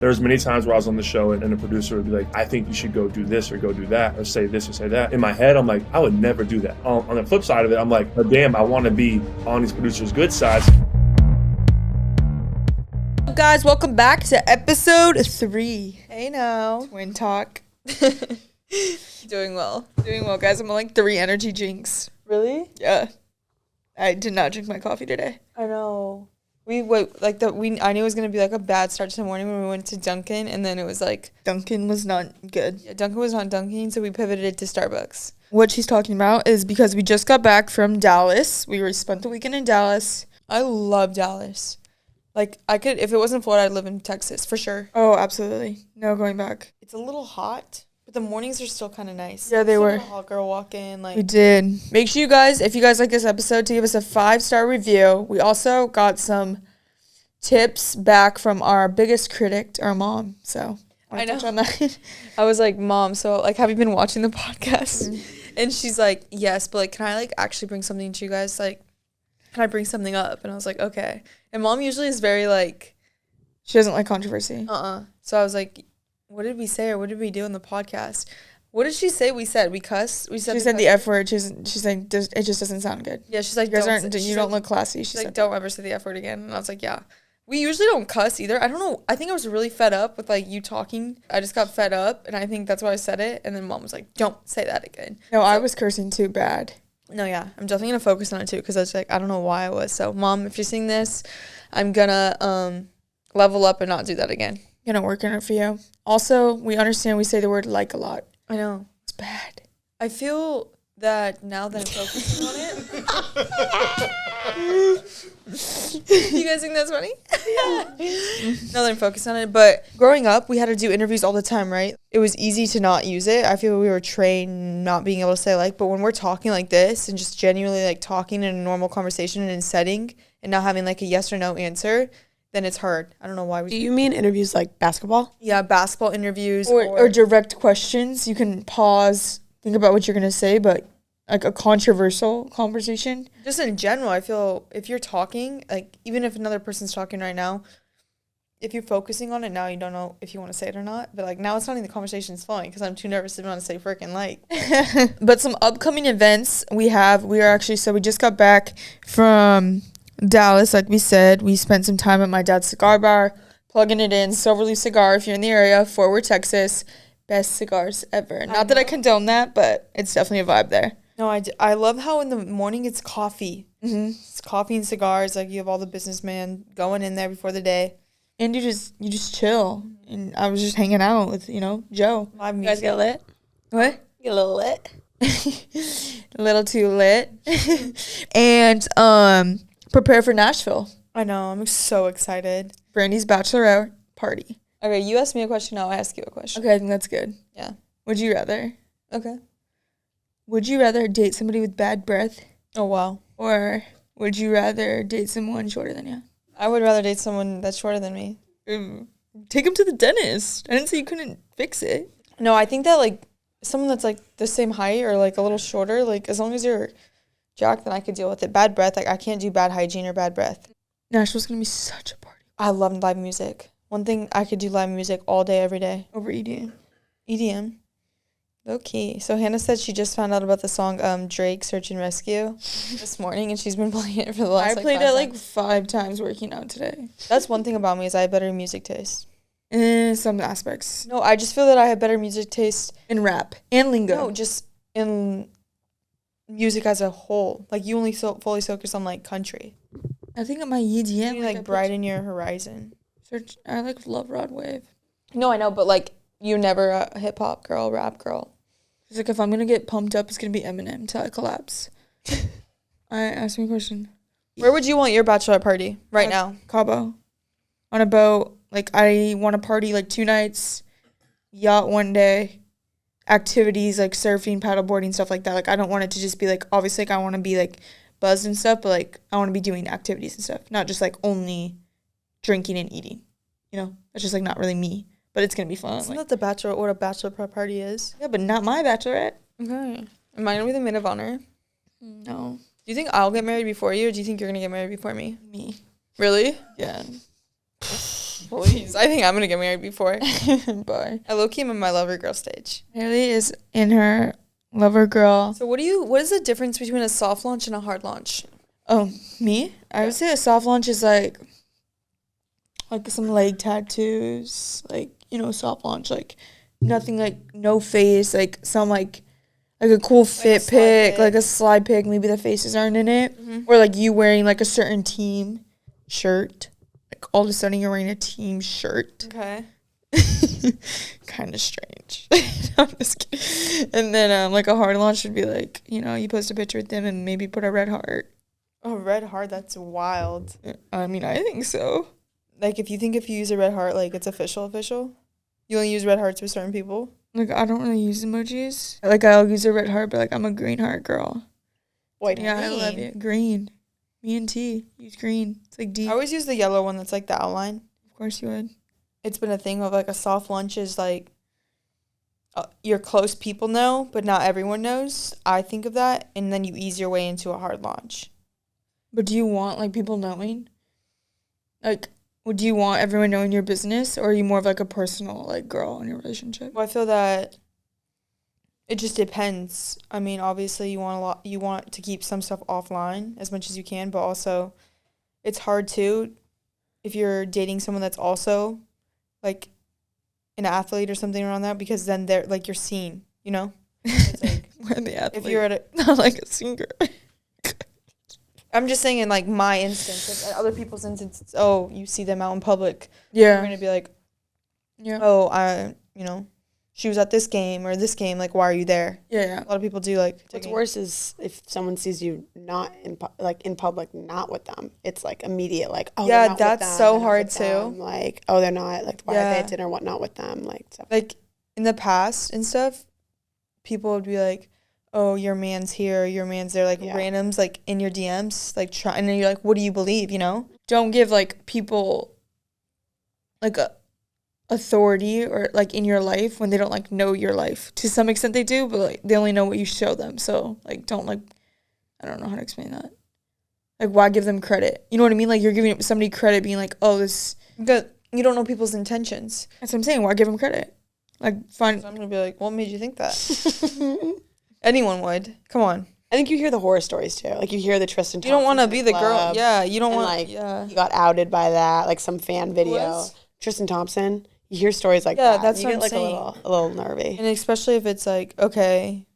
There was many times where I was on the show and the producer would be like, I think you should go do this or go do that or say this or say that. In my head, I'm like, I would never do that. On the flip side of it, I'm like, but damn, I want to be on these producers' good sides. Guys, welcome back to episode 3. Hey now. Twin Talk. Doing well, guys. I'm on like 3 energy drinks. Really? Yeah. I did not drink my coffee today. I know. I knew it was gonna be like a bad start to the morning when we went to Dunkin', and then it was like Dunkin' was not good. Yeah, Dunkin' was not Dunkin', so we pivoted to Starbucks. What she's talking about is because we just got back from Dallas. We spent the weekend in Dallas. I love Dallas. Like, I could, if it wasn't Florida, I'd live in Texas for sure. Oh, absolutely. No going back. It's a little hot, but the mornings are still kind of nice. Yeah, they were. A hot girl walk in. Like, we did. Make sure you guys, if you guys like this episode, to give us a 5-star review. We also got some tips back from our biggest critic, our mom. So, I know. Touch on that. I was like, Mom, so, like, have you been watching the podcast? Mm-hmm. And she's like, yes, but, like, can I, like, actually bring something to you guys? Like, can I bring something up? And I was like, okay. And Mom usually is very, like, she doesn't like controversy. So I was like, what did we say or what did we do in the podcast? What did she say we said? We cussed? She said the F word. She's like, it just doesn't sound good. Yeah, she's like, you don't look classy. She's like, don't ever say the F word again. And I was like, yeah. We usually don't cuss either. I don't know. I think I was really fed up with, like, you talking. I just got fed up, and I think that's why I said it. And then Mom was like, don't say that again. No, I was cursing too bad. No, yeah. I'm definitely going to focus on it, too, because I was like, I don't know why I was. So, Mom, if you're seeing this, I'm going to level up and not do that again. Going to work on it for you. Also, we understand we say the word like a lot. I know. It's bad. I feel that now that I'm focusing on it. You guys think that's funny? Now that I'm focused on it. But growing up, we had to do interviews all the time, right? It was easy to not use it. I feel we were trained not being able to say like, but when we're talking like this and just genuinely like talking in a normal conversation and in setting and not having like a yes or no answer, then it's hard. I don't know why we. Do you mean interviews like basketball? Yeah, basketball interviews or direct questions. You can pause, think about what you're gonna say, but like a controversial conversation. Just in general, I feel if you're talking, like even if another person's talking right now, if you're focusing on it now, you don't know if you want to say it or not. But like now it's not even the conversation's flowing because I'm too nervous to want to say freaking like. But some upcoming events we just got back from Dallas, like we said. We spent some time at my dad's cigar bar, plugging it in. Silverleaf Cigar, if you're in the area, Fort Worth, Texas. Best cigars ever. Not that I condone that, but it's definitely a vibe there. No, I love how in the morning it's coffee. Mm-hmm. It's coffee and cigars. Like you have all the businessmen going in there before the day. And you just chill. And I was just hanging out with, Joe. Live music. You guys get lit? What? Get a little lit? A little too lit. And prepare for Nashville. I know. I'm so excited. Brandy's Bachelorette party. Okay, you ask me a question, I'll ask you a question. Okay, I think that's good. Yeah. Would you rather? Okay. Would you rather date somebody with bad breath? Oh, wow. Or would you rather date someone shorter than you? I would rather date someone that's shorter than me. Take him to the dentist. I didn't say you couldn't fix it. No, I think that, like, someone that's, like, the same height or, like, a little shorter, like, as long as you're jacked, then I could deal with it. Bad breath, like, I can't do bad hygiene or bad breath. Nashville's going to be such a party. I love live music. One thing, I could do live music all day, every day. Over EDM. EDM. Okay. So Hannah said she just found out about the song Drake, Search and Rescue this morning, and she's been playing it for the last, I played it, like, 5 times working out today. That's one thing about me is I have better music taste. In some aspects. No, I just feel that I have better music taste in rap and lingo. No, just in music as a whole. Like, you only fully focus on, like, country. I think my EDM, you like, brighten your horizon. I like love Rod Wave. No, I know, but like you're never a hip hop girl, rap girl. It's like if I'm gonna get pumped up, it's gonna be Eminem till I collapse. Ask me a question. Where would you want your bachelorette party right now? Cabo, on a boat. Like I want to party like 2 nights, yacht 1 day, activities like surfing, paddleboarding, stuff like that. Like I don't want it to just be like obviously like I want to be like buzzed and stuff, but like I want to be doing activities and stuff, not just like only drinking and eating, that's just like not really me, but it's gonna be fun. Isn't that what a bachelorette party is? Yeah, but not my bachelorette. Okay. Am I gonna be the maid of honor? No. Do you think I'll get married before you, or do you think you're gonna get married before me? Me. Really? Yeah. Please. I think I'm going to get married before. Bye. I low-key am in my lover girl stage. Haley is in her lover girl. So what is the difference between a soft launch and a hard launch? Oh, me? I would say a soft launch is like some leg tattoos, like, soft launch, like nothing, like no face, like some like a cool fit pic, like a slide pic, maybe the faces aren't in it, or like you wearing like a certain team shirt, like all of a sudden you're wearing a team shirt. Okay. Kind of strange. I'm just kidding. And then like a hard launch would be like, you post a picture with them and maybe put a red heart. A red heart? That's wild. I mean, I think so. Like, if you use a red heart, like, it's official? You only use red hearts with certain people? Like, I don't really use emojis. Like, I'll use a red heart, but, like, I'm a green heart girl. Wait, yeah, green. I love it. Green. Me and T use green. It's, like, deep. I always use the yellow one that's, like, the outline. Of course you would. It's been a thing of, like, a soft lunch is, like, your close people know, but not everyone knows. I think of that, and then you ease your way into a hard launch. But do you want, like, people knowing? Like, do you want everyone knowing your business, or are you more of, like, a personal, like, girl in your relationship? Well, I feel that it just depends. I mean, obviously, you want to keep some stuff offline as much as you can, but also it's hard, too, if you're dating someone that's also, like, an athlete or something around that, because then they're, like, you're seen, It's like, we're the athlete. If you're at not like a singer. I'm just saying in, like, my instance. If other people's instances, you see them out in public. Yeah. You're going to be like, she was at this game or this game. Like, why are you there? Yeah. A lot of people do, like. What's worse is if someone sees you not in public, not with them. It's, like, immediate, like, yeah, not that's with them, so hard, too. Them. Like, they're not. Like, why are they at dinner, whatnot with them? Like, stuff. Like, in the past and stuff, people would be like, oh, your man's here, your man's there, like, randoms, like, in your DMs, like, and then you're like, what do you believe, Don't give, like, people, like, authority or, like, in your life when they don't, like, know your life. To some extent they do, but, like, they only know what you show them. So, like, don't, like, I don't know how to explain that. Like, why give them credit? You know what I mean? Like, you're giving somebody credit being like, oh, this, but you don't know people's intentions. That's what I'm saying. Why give them credit? Like, fine. So I'm going to be like, what made you think that? Anyone would. Come on. I think you hear the horror stories, too. Like, you hear the Tristan Thompson. You don't want to be the girl. Yeah, you don't want, like, he got outed by that, like, some fan video. Tristan Thompson. You hear stories like that. Yeah, that's what I'm saying. You get, like, a little nervy. And especially if it's like, okay,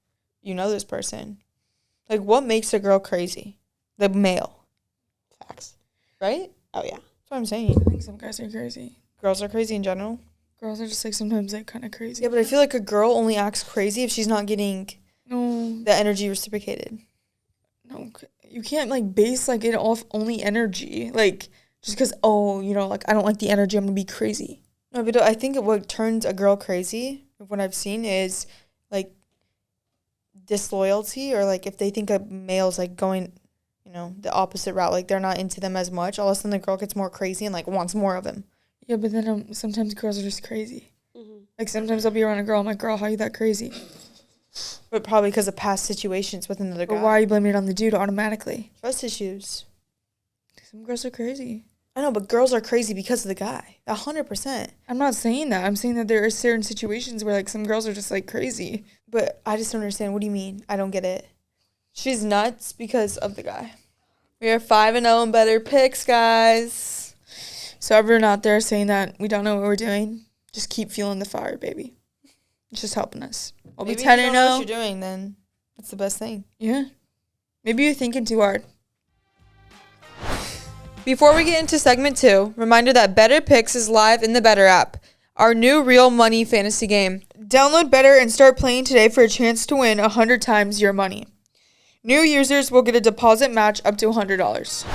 you know this person. Like, what makes a girl crazy? The male. Facts. Right? Oh, yeah. That's what I'm saying. I think some guys are crazy. Girls are crazy in general. Girls are just, like, sometimes, like, kind of crazy. Yeah, but I feel like a girl only acts crazy if she's not getting the energy reciprocated. No, you can't, like, base, like, it off only energy. Like, just because, like, I don't like the energy, I'm going to be crazy. No, but I think what turns a girl crazy, what I've seen, is, like, disloyalty, or, like, if they think a male's, like, going, the opposite route, like, they're not into them as much, all of a sudden the girl gets more crazy and, like, wants more of him. Yeah, but then sometimes girls are just crazy. Mm-hmm. Like, sometimes I'll be around a girl, I'm like, girl, how are you that crazy? But probably because of past situations with another guy. But why are you blaming it on the dude automatically? Trust issues. Some girls are crazy. I know, but girls are crazy because of the guy. 100%. I'm not saying that. I'm saying that there are certain situations where, like, some girls are just, like, crazy. But I just don't understand. What do you mean? I don't get it. She's nuts because of the guy. We are 5-0 in Betr Picks, guys. So everyone out there saying that we don't know what we're doing, just keep fueling the fire, baby. It's just helping us. I'll be 10-0. Maybe if you don't know what you're doing, then that's the best thing. Yeah. Maybe you're thinking too hard. Before we get into segment 2, reminder that Betr Picks is live in the Betr app, our new real money fantasy game. Download Betr and start playing today for a chance to win 100 times your money. New users will get a deposit match up to $100.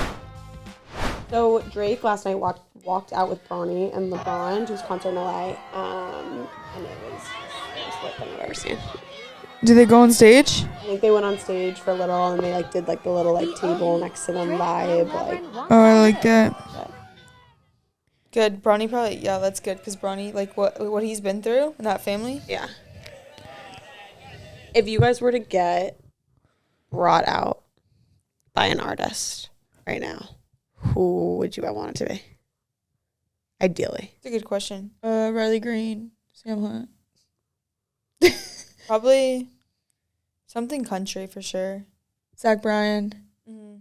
So Drake last night walked out with Bronny and LeBron to his concert in LA, and it was the most lit thing I've ever seen. Did they go on stage? I think they went on stage for a little, and they, like, did, like, the little, like, table next to them vibe, like. Oh, I like that. Good. Bronny probably, yeah, that's good, because Bronny, like, what he's been through in that family. Yeah. If you guys were to get brought out by an artist right now, who would you want it to be? Ideally. That's a good question. Riley Green, Sam Hunt. Probably something country for sure. Zach Bryan,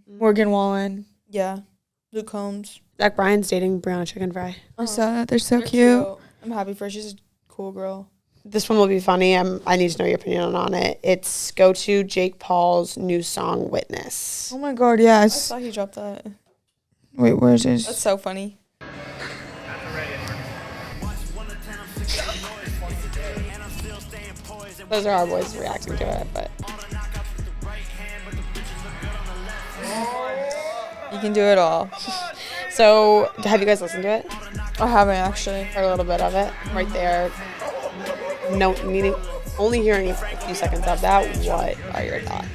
Morgan Wallen. Yeah. Luke Combs. Zach Bryan's dating Brianna Chicken Fry. I saw that. They're so cute. I'm happy for her. She's a cool girl. This one will be funny. I need to know your opinion on it. It's go to Jake Paul's new song, Witness. Oh my God, yes. I saw he dropped that. Wait, where is this? That's so funny. Those are our boys reacting to it, but you can do it all. So, have you guys listened to it? I haven't actually. Heard a little bit of it right there. Only hearing a few seconds of that. What are your thoughts?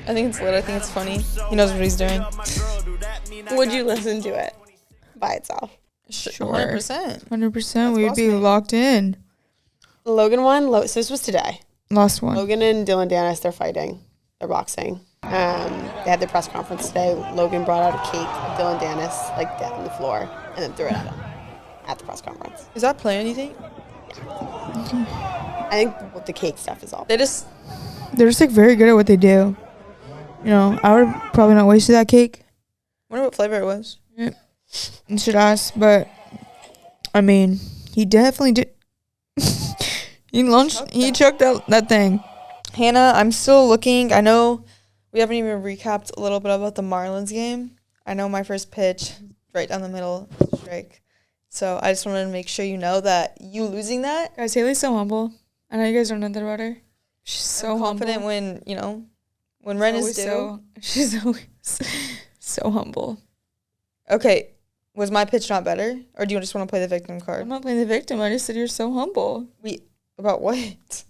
I think it's lit. I think it's funny. He knows what he's doing. Would you listen to it by itself? Sure. 100%. 100%. We'd be locked in. Logan won. So this was today. Last one. Logan and Dylan Dennis, they're fighting. They're boxing. They had their press conference today. Logan brought out a cake. Dylan Dennis, like, dead on the floor, and then threw it at him at the press conference. Is that planned, you think? Yeah. I think what the cake stuff is all. They're just like very good at what they do. You know, I would probably not wasted that cake. I wonder what flavor it was. Yeah. You should ask, but I mean, he definitely did. He chucked that thing. Hannah, I'm still looking. I know we haven't even recapped a little bit about the Marlins game. I know my first pitch, right down the middle, strike. So I just wanted to make sure you know that you losing that. Guys, Haley's so humble. I know you guys don't know that about her. She's so confident when, you know, when Ren is due. She's always so humble. Okay, was my pitch not better? Or do you just want to play the victim card? I'm not playing the victim. I just said you're so humble. About what?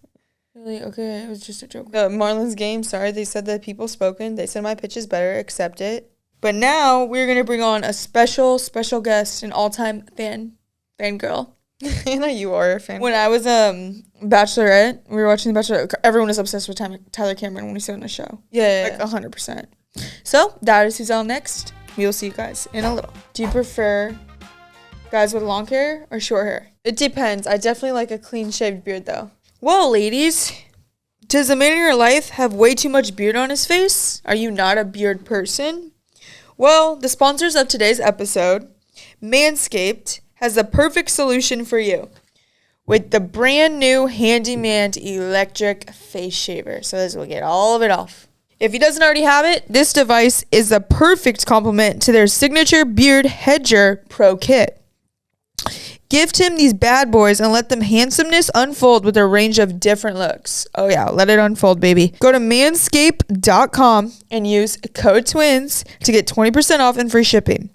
Really? Okay, it was just a joke. The Marlins game, sorry, they said the people spoken. They said my pitch is better, accept it. But now we're going to bring on a special guest, an all-time fangirl. I know you are a fan. When I was Bachelorette, we were watching The Bachelorette. Everyone was obsessed with Tyler Cameron when we saw on the show. Yeah. Like 100%. So that is who's on next. We will see you guys in a little. Do you prefer guys with long hair or short hair? It depends. I definitely like a clean-shaved beard, though. Well, ladies, does the man in your life have way too much beard on his face? Are you not a beard person? Well, the sponsors of today's episode, Manscaped, has the perfect solution for you with the brand new Handyman electric face shaver. So this will get all of it off. If he doesn't already have it, this device is the perfect complement to their signature Beard Hedger Pro Kit. Gift him these bad boys and let them handsomeness unfold with a range of different looks. Oh yeah, let it unfold, baby. Go to manscaped.com and use code TWINS to get 20% off and free shipping.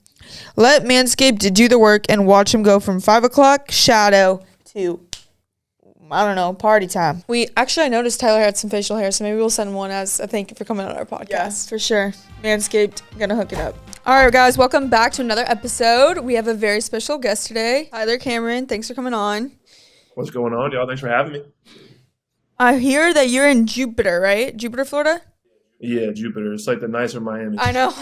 Let Manscaped do the work and watch him go from 5 o'clock shadow to, I don't know, party time. I noticed Tyler had some facial hair, so maybe we'll send one as a thank you for coming on our podcast. Yes, for sure. Manscaped, gonna hook it up. All right, guys, welcome back to another episode. We have a very special guest today, Tyler Cameron. Thanks for coming on. What's going on, y'all? Thanks for having me. I hear that you're in Jupiter, right? Jupiter, Florida? Yeah, Jupiter. It's like the nicer Miami. I know.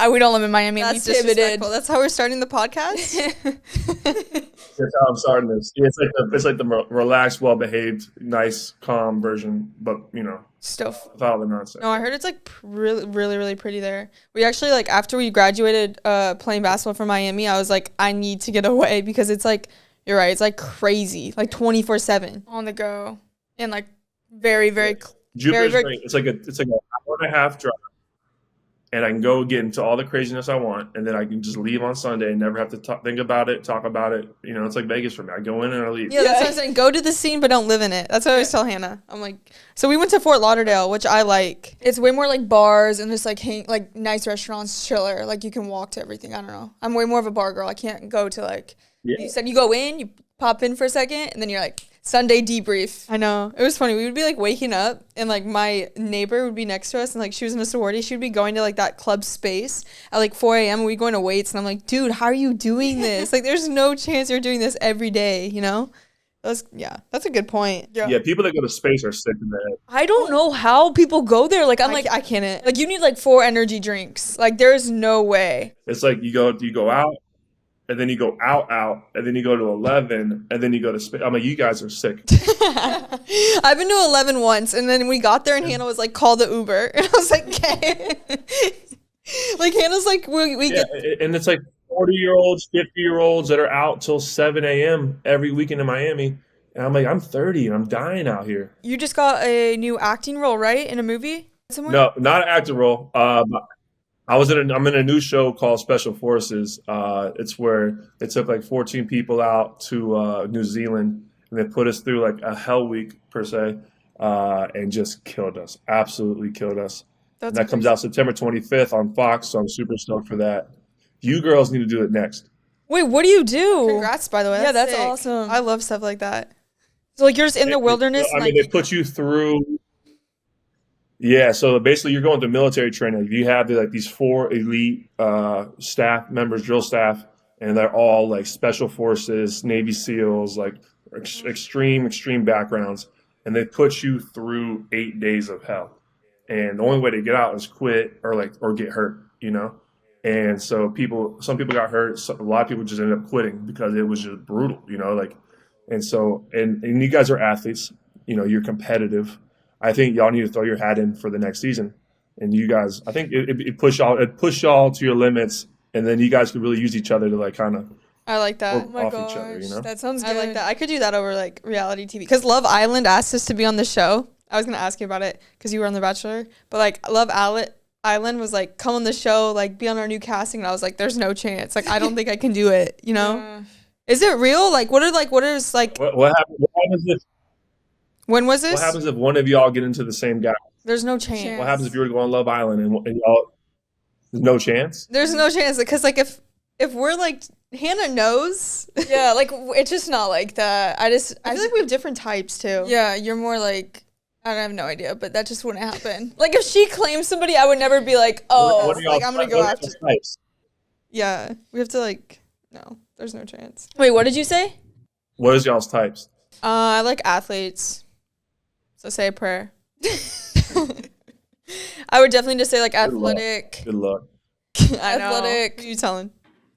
We don't live in Miami. That's disrespectful. That's how we're starting the podcast? That's how I'm starting this. Yeah, it's like the relaxed, well-behaved, nice, calm version, but, you know. Stuff. With all the nonsense. No, I heard it's like really, really, really pretty there. We actually, like, after we graduated playing basketball from Miami, I was like, I need to get away because it's like, you're right, it's like crazy, like 24/7 on the go, and like very, very. Jupiter's great. It's like an hour and a half drive, and I can go get into all the craziness I want, and then I can just leave on Sunday and never have to think about it, talk about it. You know, it's like Vegas for me. I go in and I leave. Yeah, that's what I'm saying. Go to the scene, but don't live in it. That's what I always tell Hannah. I'm like, so we went to Fort Lauderdale, which I like. It's way more like bars and just like nice restaurants, chiller. Like you can walk to everything. I don't know. I'm way more of a bar girl. I can't go to like. Yeah. You said you go in, you pop in for a second, and then you're like. Sunday debrief. I know. It was funny. We would be like waking up and like my neighbor would be next to us and like she was in a sorority. She would be going to like that club space at like 4 a.m. and we'd go into weights and I'm like, dude, how are you doing this? Like there's no chance you're doing this every day, you know? That's a good point. Yeah, people that go to space are sick in the head. I don't know how people go there. Like I'm like, I can't. Like you need like 4 energy drinks. Like there's no way. It's like you go out and then you go out, and then you go to 11, and then you go to I'm like, you guys are sick. I've been to 11 once, and then we got there, and Hannah was like, call the Uber. And I was like, okay. Like, Hannah's like, we get. And it's like 40-year-olds, 50-year-olds that are out till 7 a.m. every weekend in Miami. And I'm like, I'm 30, and I'm dying out here. You just got a new acting role, right? In a movie somewhere? No, not an acting role. I'm in a new show called Special Forces. It's where they took like 14 people out to New Zealand, and they put us through like a hell week per se, and just killed us. Absolutely killed us. That comes out September 25th on Fox, so I'm super stoked for that. You girls need to do it next. Wait, what do you do? Congrats, by the way. Yeah, that's sick. awesome. I love stuff like that. So like you're just in the wilderness. I mean, they put you through. Yeah, so basically you're going to military training. You have like these 4 elite staff members, drill staff, and they're all like special forces, Navy SEALs, like extreme backgrounds, and they put you through 8 days of hell. And the only way to get out is quit or get hurt, you know. And so some people got hurt. A lot of people just ended up quitting because it was just brutal, you know. Like, and so and you guys are athletes, you know. You're competitive. I think y'all need to throw your hat in for the next season. And you guys, I think it push y'all to your limits, and then you guys could really use each other to like kind of. I like that. Work off each other, you know? That sounds good. I like that. I could do that over like reality TV. Because Love Island asked us to be on the show. I was going to ask you about it because you were on The Bachelor. But like Love Island was like, come on the show, like be on our new casting. And I was like, there's no chance. Like, I don't think I can do it, you know? Is it real? Like, what happens if when was this? What happens if one of y'all get into the same guy? There's no chance. What happens if you were to go on Love Island and y'all? There's no chance. There's no chance because like if we're like Hannah knows. Yeah, like it's just not like that. I feel like we have different types too. Yeah, you're more like I have no idea, but that just wouldn't happen. Like if she claims somebody, I would never be like, oh, what like I'm gonna go after. Types? Yeah, we have to like no. There's no chance. Wait, what did you say? What is y'all's types? I like athletes. So say a prayer. I would definitely just say like athletic. Good luck. I know. Athletic. Who you telling?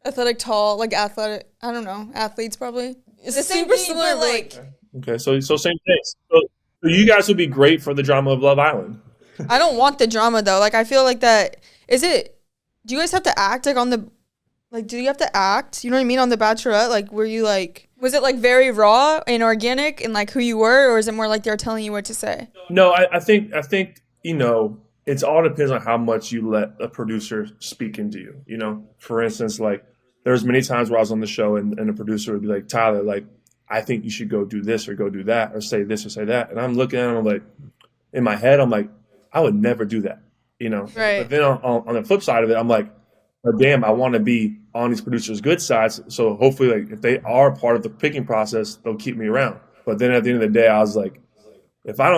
Athletic, tall, like athletic. I don't know. Athletes probably. It's super similar. Like okay, so same thing. So you guys would be great for the drama of Love Island. I don't want the drama though. Like I feel like that. Do you guys have to act like on the? Like, do you have to act? You know what I mean? On The Bachelorette, like, were you like, was it like very raw and organic and like who you were, or is it more like they're telling you what to say? No, I think you know, it's all depends on how much you let a producer speak into you. You know, for instance, like there's many times where I was on the show and the producer would be like, Tyler, like, I think you should go do this or go do that or say this or say that, and I'm looking at him, I'm like, in my head, I'm like, I would never do that. You know, right? But then on the flip side of it, I'm like, but damn, I want to be on these producers' good sides. So hopefully, like if they are part of the picking process, they'll keep me around. But then at the end of the day, I was like, if I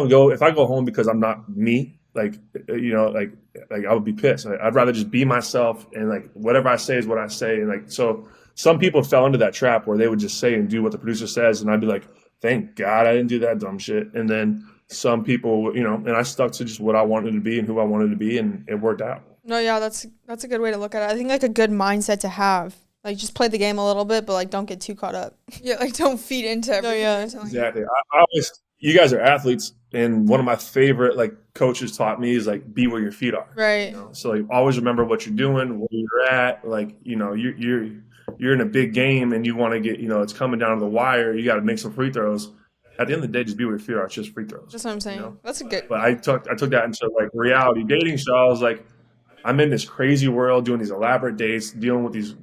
go home because I'm not me, like, you know, like I would be pissed. I'd rather just be myself and like whatever I say is what I say. And like, so some people fell into that trap where they would just say and do what the producer says. And I'd be like, thank God I didn't do that dumb shit. And then some people, you know, and I stuck to just what I wanted to be and who I wanted to be, and it worked out. No, yeah, that's a good way to look at it. I think like a good mindset to have. Like just play the game a little bit, but like don't get too caught up. Yeah, like don't feed into everything. No, yeah, exactly. I always, you guys are athletes, and one of my favorite like coaches taught me is like be where your feet are. Right. You know? So like always remember what you're doing, where you're at. Like, you know, you're in a big game and you want to get, you know, it's coming down to the wire. You got to make some free throws. At the end of the day, just be where your feet are. It's just free throws. That's what I'm saying. You know? That's a good. But I took that into like reality dating show. I was like, I'm in this crazy world doing these elaborate dates, dealing with these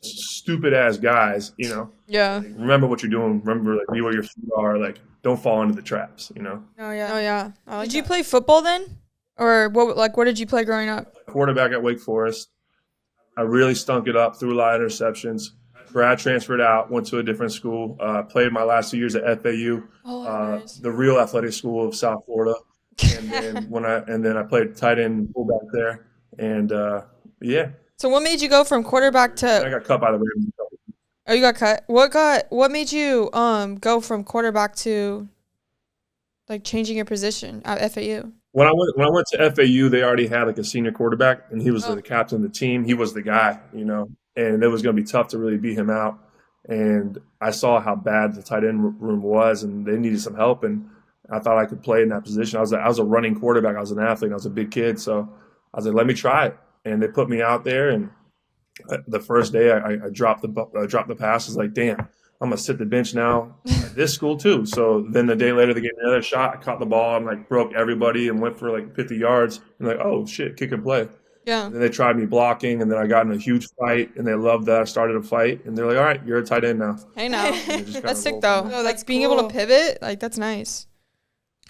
stupid ass guys, you know. Yeah. Like, remember what you're doing. Remember like be where your feet are. Like don't fall into the traps, you know. Oh yeah. Oh yeah. Did you play football then, or what did you play growing up? Quarterback at Wake Forest. I really stunk it up, threw a lot of interceptions. Grad transferred out, went to a different school. Played my last 2 years at FAU, Nice. the real athletic school of South Florida. And then I played tight end fullback there, and yeah. So what made you go from quarterback to? I got cut by the Ravens. Oh, you got cut. What made you go from quarterback to like changing your position at FAU? When I went to FAU, they already had like a senior quarterback, and he was the captain of the team. He was the guy, you know. and it was going to be tough to really beat him out. And I saw how bad the tight end room was, and they needed some help. And I thought I could play in that position. I was a running quarterback. I was an athlete. I was a big kid, so I was like, let me try it. And they put me out there, and the first day I dropped the pass. I was like, damn, I'm gonna sit the bench now at this school too. So then the day later they gave me another shot. I caught the ball and like broke everybody and went for like 50 yards. And like, oh shit, kick and play. Yeah. And then they tried me blocking, and then I got in a huge fight, and they loved that I started a fight. And they're like, all right, you're a tight end now. Hey now. That's sick though. No, Like that's being able cool. to pivot, like that's nice.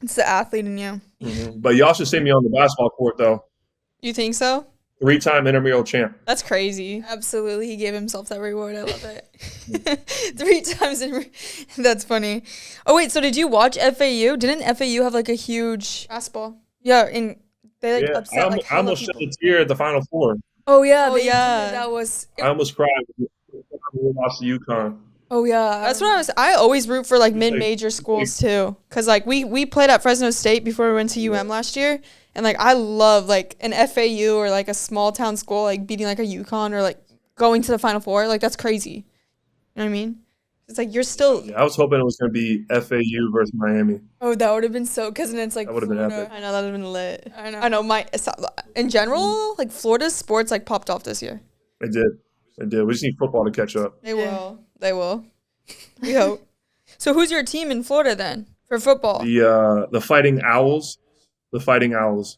It's the athlete in you. Mm-hmm. But y'all should see me on the basketball court though. You think so? 3-time intramural champ. That's crazy. Absolutely, he gave himself that reward. I love it. 3 times in. That's funny. Oh wait, so did you watch FAU? Didn't FAU have like a huge Basketball. Yeah, and they like Yeah, upset like I almost shed a tear at the Final Four. Oh yeah, Oh, yeah. That was. I almost cried when we lost to UConn. Oh yeah, That's what I always root for like mid-major schools too, cause like we played at Fresno State before we went to UM last year, and like I love like an FAU or like a small town school like beating like a UConn or like going to the Final Four. Like that's crazy. You know what I mean? It's like you're still. Yeah, I was hoping it was going to be FAU versus Miami. Oh, that would have been so. Cause then it's like That would have been Florida. epic. I know that would have been lit. I know. I know in general like Florida's sports like popped off this year. It did. It did. We just need football to catch up. They will. They will. We hope. So who's your team in Florida then for football? The Fighting Owls. The Fighting Owls.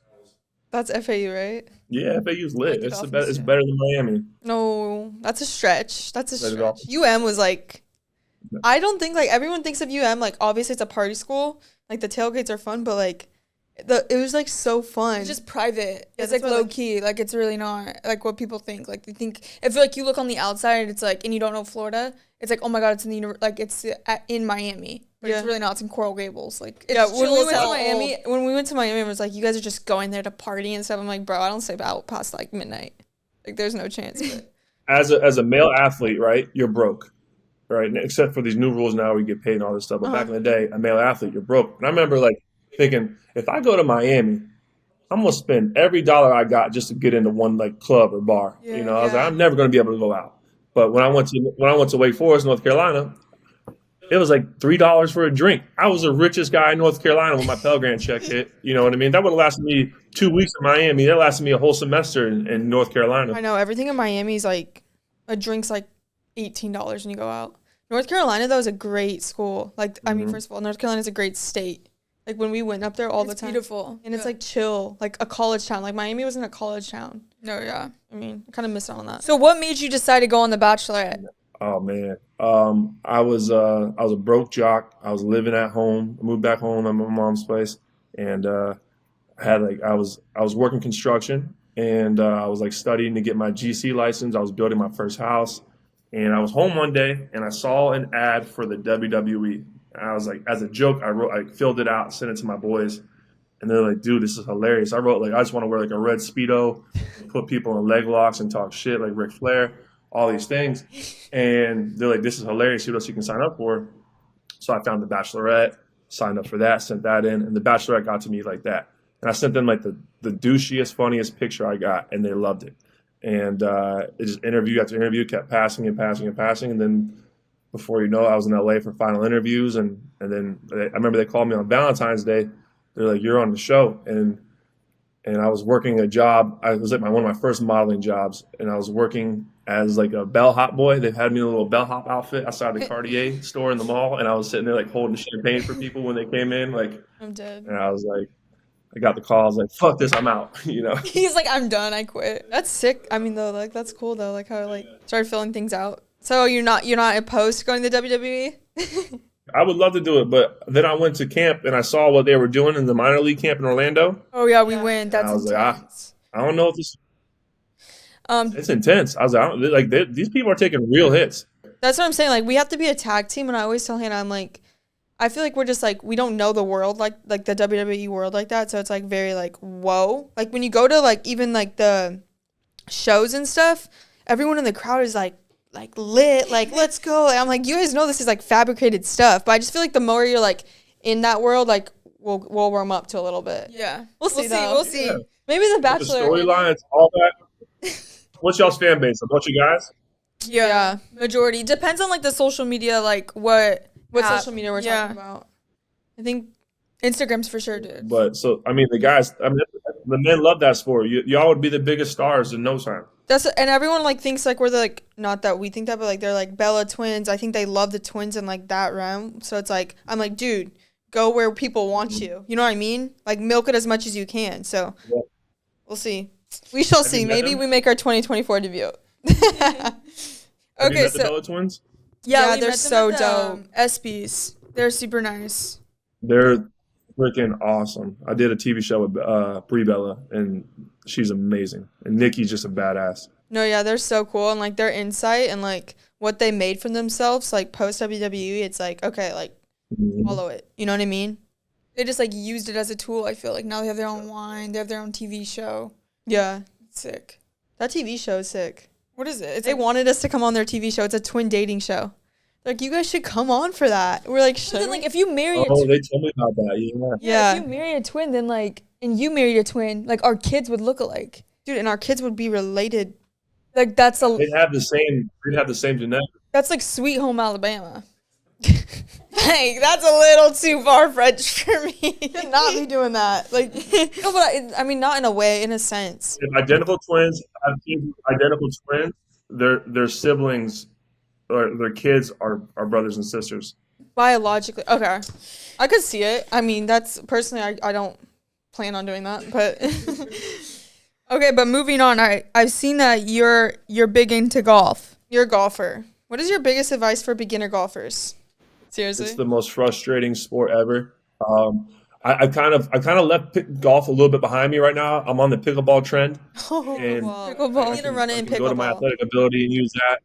That's FAU, right? Yeah, FAU's lit. Like the It's Dolphins, it's yeah. better than Miami. No, that's a stretch. That's a Better stretch. Dolphins. UM was like, I don't think like everyone thinks of UM like obviously it's a party school. Like the tailgates are fun, but like it was like so fun. It's just private. Yeah, It's that's like what, low like- key. Like it's really not like what people think. Like they think if like you look on the outside, it's like and you don't know Florida, it's like oh my god, it's in the like it's in Miami, but Yeah. it's really not. It's in Coral Gables. Like it's yeah, when chill we as went to hell. Miami, it was like you guys are just going there to party and stuff. I'm like, bro, I don't sleep out past like midnight. Like there's no chance. But As a male athlete, right, you're broke. Right? Except for these new rules now where you get paid and all this stuff. But back in the day, a male athlete, you're broke. And I remember like thinking, if I go to Miami, I'm gonna spend every dollar I got just to get into one like club or bar. I was like, I'm never gonna be able to go out. But when I went to Wake Forest, North Carolina, it was like $3 for a drink. I was the richest guy in North Carolina when my Pell Grant check hit. You know what I mean? That would have lasted me 2 weeks in Miami. That lasted me a whole semester in North Carolina. I know everything in Miami is like a drink's like $18 when you go out. North Carolina though is a great school. Like I mean, first of all, North Carolina is a great state. Like when we went up there all the time, beautiful. and it's like chill, like a college town. Like Miami wasn't a college town. No, yeah. I mean, I kind of missed out on that. So what made you decide to go on The Bachelorette? Oh man, I was a broke jock. I was living at home. I moved back home at my mom's place, and I was working construction, and I was like studying to get my GC license. I was building my first house, and I was home one day, and I saw an ad for the WWE. And I was like, as a joke, I filled it out, sent it to my boys, and they're like, dude, this is hilarious. I wrote like, I just want to wear like a red Speedo, put people in leg locks and talk shit like Ric Flair, all these things. And they're like, this is hilarious. See what else you can sign up for. So I found The Bachelorette, signed up for that, sent that in, and The Bachelorette got to me like that. And I sent them like the douchiest, funniest picture I got, and they loved it. And it just interview after interview kept passing and passing and passing. And then before you know it, I was in LA for final interviews. And then I remember they called me on Valentine's Day. They're like, you're on the show. And I was working a job. I was at one of my first modeling jobs, and I was working as like a bellhop boy. They had me in a little bellhop outfit outside the Cartier store in the mall, and I was sitting there like holding champagne for people when they came in. Like, I'm dead. and I was like, I got the call. I was like, fuck this, I'm out. You know. He's like, I'm done. I quit. That's sick. I mean, though, like that's cool though. Like how like started filling things out. So you're not opposed to going to the WWE? I would love to do it, but then I went to camp and I saw what they were doing in the minor league camp in Orlando. Oh yeah, we went. That's I was intense. I don't know if this. It's intense. I was like, these people are taking real hits. That's what I'm saying. Like we have to be a tag team, and I always tell Hannah, I'm like, I feel like we're just like we don't know the world like the WWE world like that. So it's like very like whoa. Like when you go to like even like the shows and stuff, everyone in the crowd is like lit, like let's go. Like, I'm like, you guys know this is like fabricated stuff, but I just feel like the more you're like in that world, like we'll warm up to a little bit. Yeah, We'll see. We'll see. Yeah. Maybe The The Bachelor. storylines, all that. What's y'all's fan base? A bunch of guys? Yeah, majority. Depends on like the social media, like what social media we're talking about. I think Instagram's for sure, dude. But so I mean, the guys, I mean, the men love that sport. Y'all would be the biggest stars in no time. And everyone like thinks like we're the, like, not that we think that, but like they're like Bella twins. I think they love the twins in like that realm. So it's like I'm like, dude, go where people want you. You know what I mean? Like milk it as much as you can. So we'll see. We shall see. Maybe we make our 2024 debut. Have you met the Bella twins? Yeah, they're so dope. ESPYs. They're super nice. They're freaking awesome. I did a TV show with Brie-Bella, and she's amazing. And Nikki's just a badass. No, yeah, they're so cool. And, like, their insight and, like, what they made for themselves, like, post-WWE, it's like, okay, like, follow it. You know what I mean? They just, like, used it as a tool, I feel like. Now they have their own line. They have their own TV show. Yeah. It's sick. That TV show is sick. What is it? They wanted us to come on their TV show. It's a twin dating show. Like, you guys should come on for that. We're like, but then, like, if you marry they told me about that. Yeah, if you marry a twin, then, like, and you married a twin, like, our kids would look alike. Dude, and our kids would be related. Like, they'd have the same genetics. That's like Sweet Home Alabama. Like, that's a little too far-fetched for me. Should not be doing that. Like, no, but I mean, not in a way, in a sense. If identical twins have kids with identical twins, their siblings or their kids are brothers and sisters. Biologically, okay. I could see it. I mean, that's personally, I don't plan on doing that, but okay. But moving on, I've seen that you're big into golf. You're a golfer. What is your biggest advice for beginner golfers? Seriously, it's the most frustrating sport ever. I kind of left golf a little bit behind me right now. I'm on the pickleball trend. Pickleball. I need to run it in pickleball. Go to my athletic ability and use that.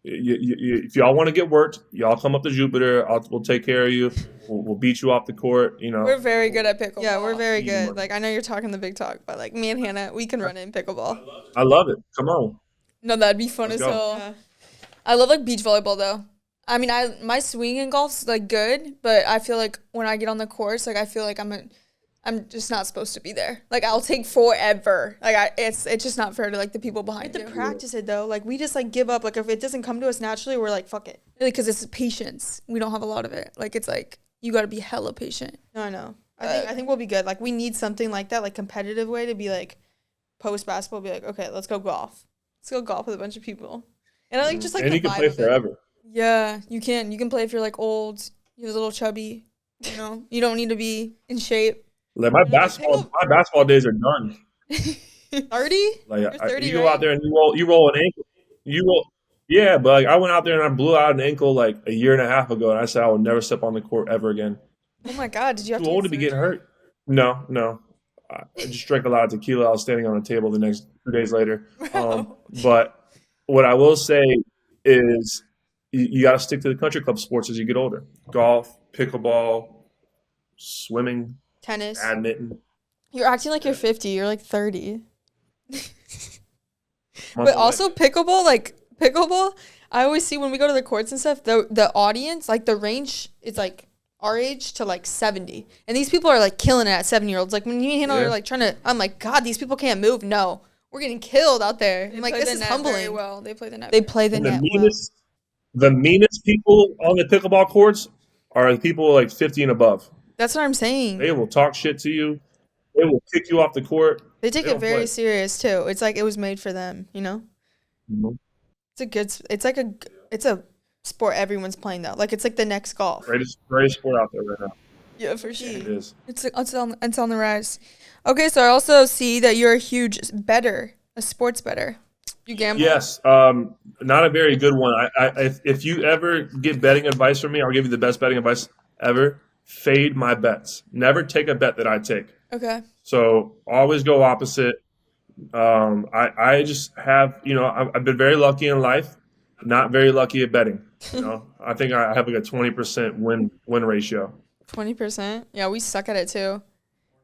If y'all want to get worked, y'all come up to Jupiter. We'll take care of you. We'll beat you off the court. You know, we're very good at pickleball. Yeah, we're very good. Like, I know you're talking the big talk, but like me and Hannah, we can run it in pickleball. I love it. Come on. No, that'd be fun as hell. Yeah. I love like beach volleyball though. I mean, my swing in golf's like good, but I feel like when I get on the course, like I feel like I'm just not supposed to be there. Like, I'll take forever. Like, it's just not fair to like the people behind you. We have to practice it though. Like, we just like give up. Like, if it doesn't come to us naturally, we're like, fuck it. Really, because it's patience. We don't have a lot of it. Like, it's like you got to be hella patient. No, I know. I think we'll be good. Like, we need something like that, like competitive way to be like post basketball. Be like, okay, let's go golf. Let's go golf with a bunch of people. And I like just like. And you can play forever. Yeah, you can. You can play if you're like old, you're a little chubby. You know, you don't need to be in shape. Like my basketball days are done. 30? Like you're 30, you go out there and you roll an ankle. Yeah, but like I went out there and I blew out an ankle like a year and a half ago, and I said I would never step on the court ever again. Oh my God! Did you have too old to be getting hurt? No. I just drank a lot of tequila. I was standing on a table the next 2 days later. But what I will say is you got to stick to the country club sports as you get older: golf, pickleball, swimming. Tennis. Badminton. You're acting like you're 50. You're like 30. But also pickleball, I always see when we go to the courts and stuff, the audience, like the range is like our age to like 70. And these people are like killing it at 7-year-olds. Like when you and Hannah are like trying to, I'm like, God, these people can't move. No, we're getting killed out there. I'm like, this is humbling. Very well. They play the net. The meanest people on the pickleball courts are the people like 50 and above. That's what I'm saying. They will talk shit to you. They will kick you off the court. They take it very serious too. It's like it was made for them, you know? Mm-hmm. It's a sport everyone's playing though. Like it's like the next golf. Greatest sport out there right now. Yeah, for sure. It is. It's on the rise. Okay, so I also see that you're a huge bettor, a sports bettor. You gamble? Yes. Not a very good one. If you ever get betting advice from me, I'll give you the best betting advice ever. Fade my bets. Never take a bet that I take. Okay. So always go opposite. I just have, I've been very lucky in life, not very lucky at betting. I think I have like a 20% win ratio. 20%? Yeah, we suck at it too.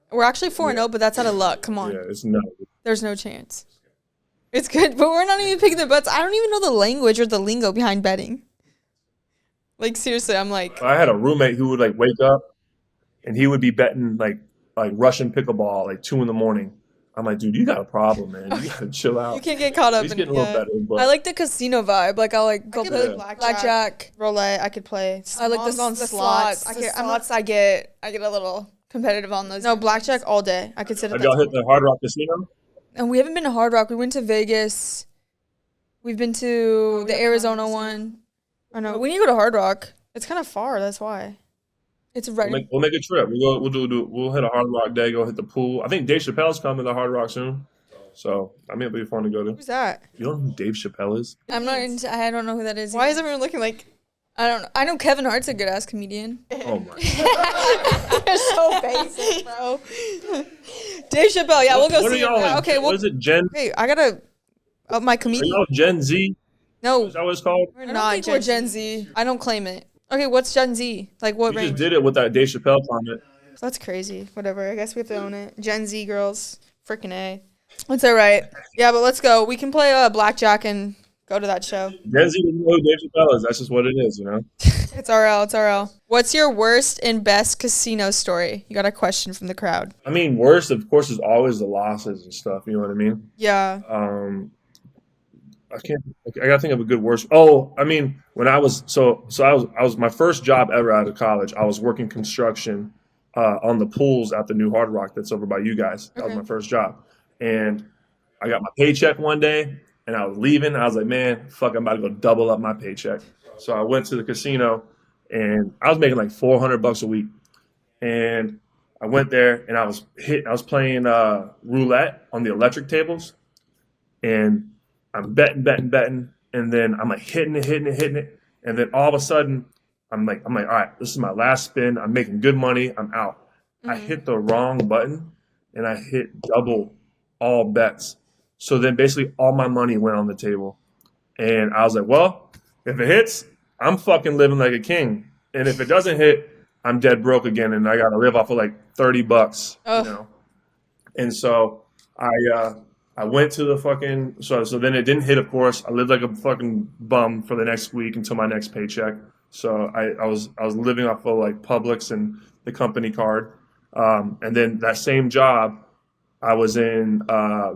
We're actually 4-0, but that's out of luck. Come on. Yeah, it's no. There's no chance. It's good, but we're not even picking the bets. I don't even know the language or the lingo behind betting. Like, seriously, I'm like... I had a roommate who would, like, wake up, and he would be betting, like Russian pickleball, like, 2 in the morning. I'm like, dude, you got a problem, man. You gotta chill out. You can't get caught up He's in getting a little better, but I like the casino vibe. Like I'll like go I could play play blackjack. roulette. I could play. I like the slots. I get a little competitive on those. No, blackjack all day. I could sit at have that y'all hit the Hard Rock Casino? And we haven't been to Hard Rock. We went to Vegas. We've been to the Arizona one. I know. We need to go to Hard Rock. It's kind of far. That's why. It's right. We'll make a trip. We'll hit a Hard Rock day. Go hit the pool. I think Dave Chappelle's coming to Hard Rock soon, so I mean it'll be fun to go to. Who's that? You don't know who Dave Chappelle is? I'm not into. I don't know who that is. Why is everyone looking like? I don't know. I know Kevin Hart's a good ass comedian. Oh my! You're so basic, bro. Dave Chappelle. Yeah, we'll go What are see y'all? him. Okay, what is it, Gen? Hey, I gotta up my Are comedian. y'all Gen Z? No, Is that what it's called? we're I don't not think we're Gen Z. I don't claim it. Okay, what's Gen Z? Like what You range? just did it with that Dave Chappelle comment. That's crazy. Whatever. I guess we have to own it. Gen Z girls. Freaking A. That's all right. Yeah, but let's go. We can play blackjack and go to that show. Gen Z doesn't know who Dave Chappelle is. That's just what it is, you know. It's RL. It's RL. What's your worst and best casino story? You got a question from the crowd. I mean, worst, of course, is always the losses and stuff. You know what I mean? Yeah. I gotta think of a good worst. Oh, I mean, when I was I was my first job ever out of college. I was working construction on the pools at the new Hard Rock that's over by you guys. That was my first job, and I got my paycheck one day, and I was leaving. I was like, man, fuck, I'm about to go double up my paycheck. So I went to the casino, and I was making like $400 a week, and I went there, and I was playing roulette on the electric tables, and I'm betting, and then I'm like hitting it, and then all of a sudden I'm like, all right, this is my last spin. I'm making good money. I'm out. I hit the wrong button, and I hit double all bets. So then basically all my money went on the table, and I was like, well, if it hits, I'm fucking living like a king, and if it doesn't hit, I'm dead broke again, and I got to live off of like $30, you know. And so I went to the fucking so then it didn't hit, of course. I lived like a fucking bum for the next week until my next paycheck. So I was living off of like Publix and the company card. And then that same job, I was in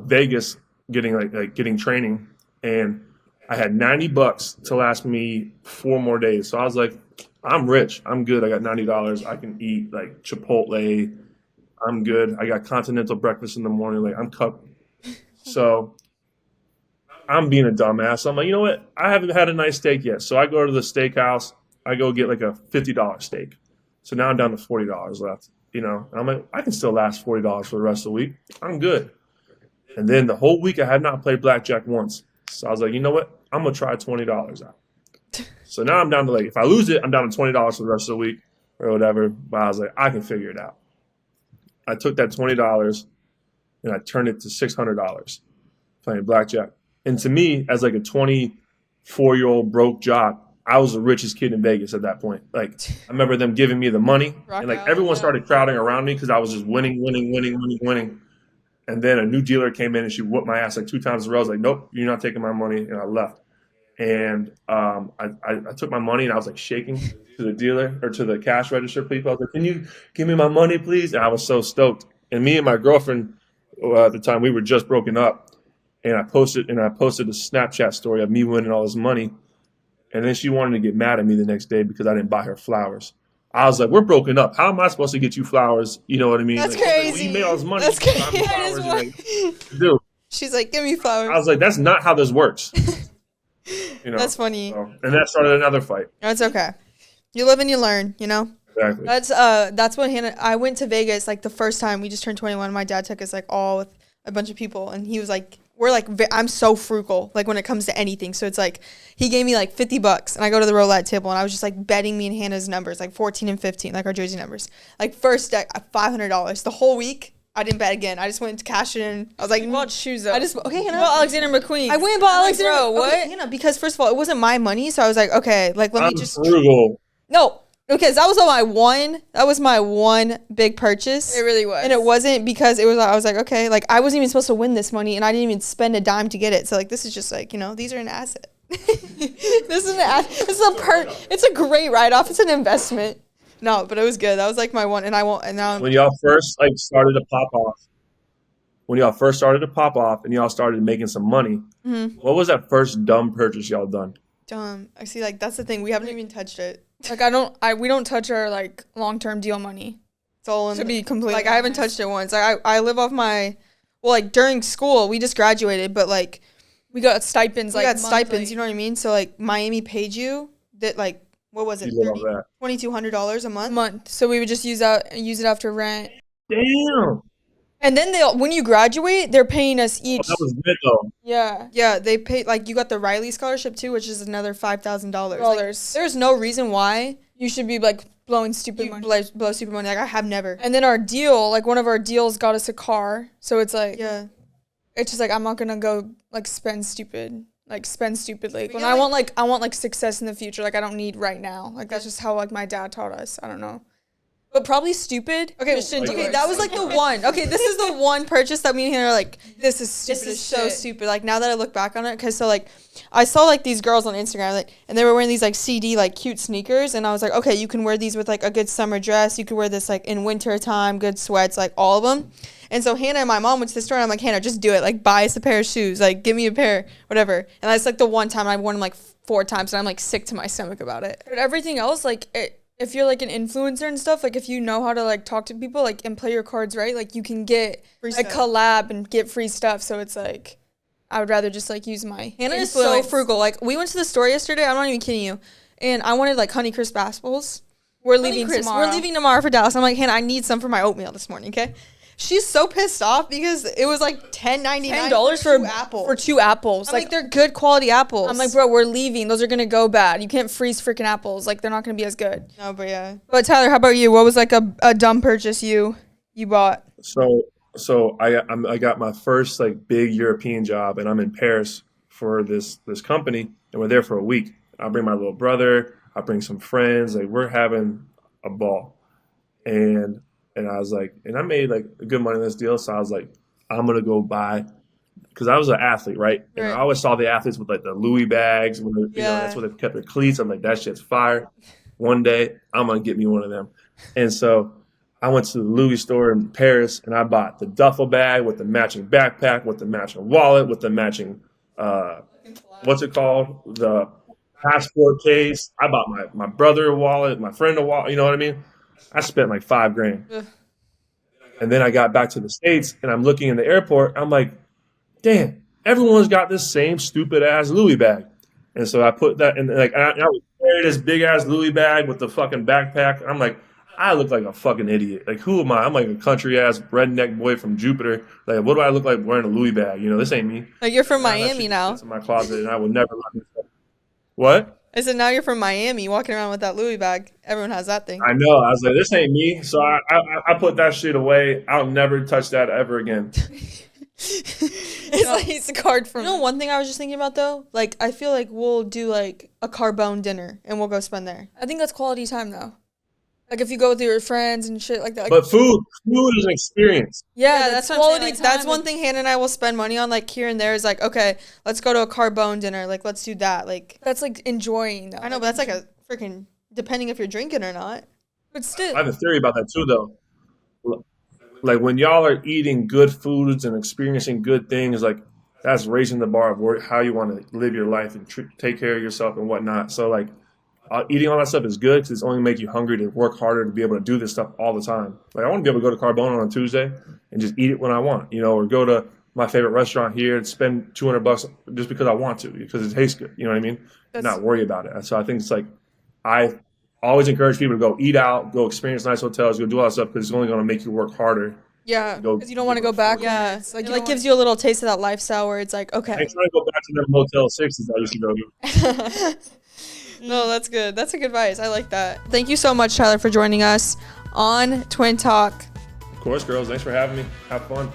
Vegas getting training, and I had $90 to last me 4 more days. So I was like, I'm rich. I'm good. I got $90. I can eat like Chipotle. I'm good. I got continental breakfast in the morning. Like I'm covered. So I'm being a dumbass. I'm like, you know what? I haven't had a nice steak yet. So I go to the steakhouse. I go get like a $50 steak. So now I'm down to $40 left, you know. And I'm like, I can still last $40 for the rest of the week. I'm good. And then the whole week I had not played blackjack once. So I was like, you know what? I'm going to try $20 out. So now I'm down to like, if I lose it, I'm down to $20 for the rest of the week or whatever. But I was like, I can figure it out. I took that $20 and I turned it to $600 playing blackjack. And to me, as like a 24-year-old broke jock, I was the richest kid in Vegas at that point. Like, I remember them giving me the money, and like everyone started crowding around me because I was just winning. And then a new dealer came in and she whooped my ass like 2 times in a row. I was like, nope, you're not taking my money, and I left. And I took my money and I was like shaking to the dealer or to the cash register people. I was like, can you give me my money, please? And I was so stoked. And me and my girlfriend at the time, we were just broken up, and I posted a Snapchat story of me winning all this money. And then she wanted to get mad at me the next day because I didn't buy her flowers. I was like, we're broken up. How am I supposed to get you flowers? You know what I mean? That's like, crazy. Well, you made all this money. That's You buy me crazy. flowers. Like, dude, She's like, give me flowers. I was like, that's not how this works. You know? That's funny. So, and that started another fight. No, it's okay. You live and you learn, you know? Exactly. That's when I went to Vegas like the first time. We just turned 21. My dad took us like all with a bunch of people, and he was like, I'm so frugal like when it comes to anything. So it's like he gave me like $50, and I go to the roulette table, and I was just like betting me and Hannah's numbers, like 14 and 15, like our jersey numbers. Like first deck $500. The whole week I didn't bet again. I just went to cash it in. I was like, You bought shoes though. okay, Hannah. Well, Alexander McQueen. I went and bought Alexander. Bro, what? Okay, Hannah, because first of all, it wasn't my money, so I was like, okay, like let me just frugal. no. Because that was my one big purchase. It really was. And it wasn't because I was like, okay, like I wasn't even supposed to win this money, and I didn't even spend a dime to get it. So like this is just like, you know, these are an asset. This is an asset. It's a great write-off. It's an investment. No, but it was good. That was like my one, and I won't, and now When y'all first like started to pop off, when y'all first started to pop off and y'all started making some money, what was that first dumb purchase y'all done? Dumb. I see. Like that's the thing. We haven't even touched it. Like we don't touch our like long-term deal money. It's all in. To be completely like I haven't touched it once. Like I live off my. Well, like during school, we just graduated, but like we got stipends. We got stipends. You know what I mean? So like Miami paid you that like what was it? $2,200 a month. So we would just use it after rent. Damn. And then when you graduate, they're paying us each. Oh, that was good though. Yeah. Yeah, they pay like you got the Riley scholarship too, which is another $5,000. Like, there's no reason why you should be like blowing stupid money. Blow stupid money. Like I have never. And then our deal, like one of our deals got us a car. So it's like it's just like I'm not gonna go like spend stupidly. When I want success in the future. Like I don't need right now. Like that's just how like my dad taught us. I don't know. But probably stupid. Okay, that was like the one. Okay, this is the one purchase that me and Hannah are like, this is stupid. This is so stupid. Like now that I look back on it, because so like I saw like these girls on Instagram like, and they were wearing these like CD like cute sneakers, and I was like, okay, you can wear these with like a good summer dress. You could wear this like in winter time, good sweats, like all of them. And so Hannah and my mom went to the store, and I'm like, Hannah, just do it. Like buy us a pair of shoes. Like give me a pair, whatever. And that's like the one time I worn them like 4 times, and I'm like sick to my stomach about it. But everything else, like if you're like an influencer and stuff, like if you know how to like talk to people like and play your cards right, like you can get a collab and get free stuff. So it's like I would rather just like use my Hannah influence. is so frugal. Like we went to the store yesterday, I'm not even kidding you, and I wanted like Honeycrisp basketballs. We're leaving tomorrow for Dallas. I'm like, Hannah, I need some for my oatmeal this morning, okay? She's so pissed off because it was like $10.99 for 2 apples. For 2 apples. I'm like, they're good quality apples. I'm like, bro, we're leaving. Those are going to go bad. You can't freeze freaking apples. Like, they're not going to be as good. No, but yeah. But Tyler, how about you? What was like a dumb purchase you bought? So I got my first like big European job, and I'm in Paris for this company, and we're there for a week. I bring my little brother. I bring some friends. Like we're having a ball, and I was like, and I made like good money in this deal. So I was like, I'm going to go buy, because I was an athlete, right? And I always saw the athletes with like the Louis bags. You know, that's where they kept their cleats. I'm like, that shit's fire. One day I'm going to get me one of them. And so I went to the Louis store in Paris, and I bought the duffel bag with the matching backpack, with the matching wallet, with the matching, what's it called? The passport case. I bought my brother a wallet, my friend a wallet. You know what I mean? I spent like $5,000. And then I got back to the States, and I'm looking in the airport. I'm like, damn, everyone's got this same stupid ass Louis bag. And so I put that in, like, I was carrying this big ass Louis bag with the fucking backpack. I'm like, I look like a fucking idiot. Like, who am I? I'm like a country ass redneck boy from Jupiter. Like, what do I look like wearing a Louis bag? You know, this ain't me. Like, you're from Miami now. It's in my closet, and I would never let myself. What? I said, now you're from Miami, walking around with that Louis bag. Everyone has that thing. I know. I was like, this ain't me. So I put that shit away. I'll never touch that ever again. It's like it's a card from. You know, one thing I was just thinking about though, like I feel like we'll do like a Carbone dinner and we'll go spend there. I think that's quality time though. Like if you go with your friends and shit like that. Like, but food is an experience. Yeah, that's quality. Like, that's one thing Hannah and I will spend money on. Like here and there is like, okay, let's go to a Carbone dinner. Like let's do that. Like that's like enjoying though. I know, but that's like a freaking depending if you're drinking or not. But still, I have a theory about that too though. Like when y'all are eating good foods and experiencing good things, like that's raising the bar of how you want to live your life and take care of yourself and whatnot. So like eating all that stuff is good because it's only make you hungry to work harder to be able to do this stuff all the time. Like I want to be able to go to Carbone on a Tuesday and just eat it when I want, you know, or go to my favorite restaurant here and spend $200 just because I want to, because it tastes good. You know what I mean? Not worry about it. So I think it's like I always encourage people to go eat out, go experience nice hotels, go do all that stuff because it's only going to make you work harder. Yeah, because you don't want to go back. Yeah, it's like, it gives you a little taste of that lifestyle where it's like, okay. I try to go back to them Motel 6s I used to go to. No, that's good. That's a good advice. I like that. Thank you so much, Tyler, for joining us on Twin Talk. Of course, girls. Thanks for having me. Have fun.